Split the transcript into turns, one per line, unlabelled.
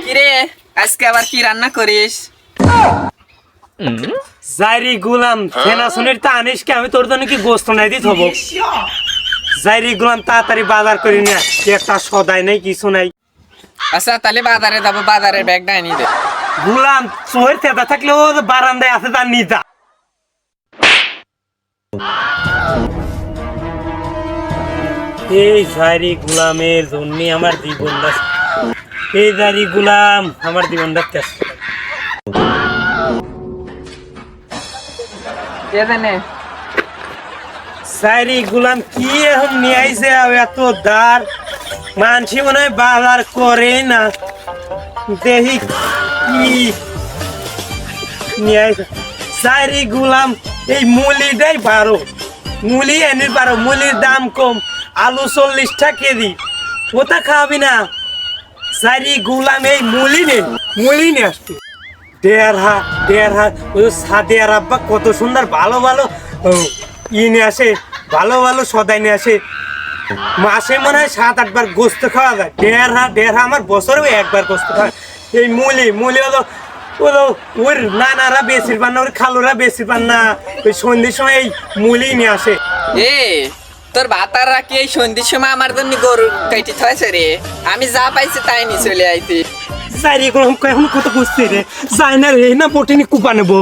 কিরে আজকে আবার কি রান্না করিস?
জাইরি গুলাম ফেনা শুনের তা আনিস কি আমি তোর জন্য কি গোস্ত নাই দিত হবো। জাইরি গুলাম তাড়াতাড়ি বাজার করি না, একটা সদাই নাই কিছু নাই।
আচ্ছা তাহলে বাজারে যাবো, বাজারের ব্যাগটা এনে দে।
গুলাম চোহের তেদা থাকলে ও বারান্দায় আছে তার নিতা। এই জাইরি গুলামের জন্য আমার জীবনটা, এই জাইরি গুলাম আমার জীবনটা তেজ।
কে জানে
জাইরি গুলাম কি এখন নিয়ে আইছে এত দার মানসি মনে হয় বাজার করে না, দেখি কি নিয়ে আইছে। জাইরি গুলাম এই মুলিটাই 12, মুলি এনে 12, মুলির দাম কম, আলু 40 টাকা কেজি, ওটা খাবি না। জাইরি গুলাম এই মুলি নে আসছে 1.5 ওই সাদিয়ার আব্বা কত সুন্দর ভালো ভালো নিয়ে আসে, ভালো ভালো সদাই নিয়ে আসে। মাসে মনে হয় 7-8 বার গোস্ত খাওয়া যায়। 1.5 আমার বছরেও একবার গোস্ত খাওয়া। এই মুলি হলো ওর নানারা বেশির পান না, ওর খালুরা বেশি পান না, ওই সন্ধ্যের সময় এই মুলি নিয়ে আসে।
এ তোর ভাতাররা কি এই সন্ধ্যের সময় আমার জন্য গরু কাটি থয়েছে রে? আমি যা পাইছি তাই নিয়ে চলে আইতি।
জাইরি গুলাম এখন কত বুঝতে রে, যাই না রে না বটিনি কুপা নেবো।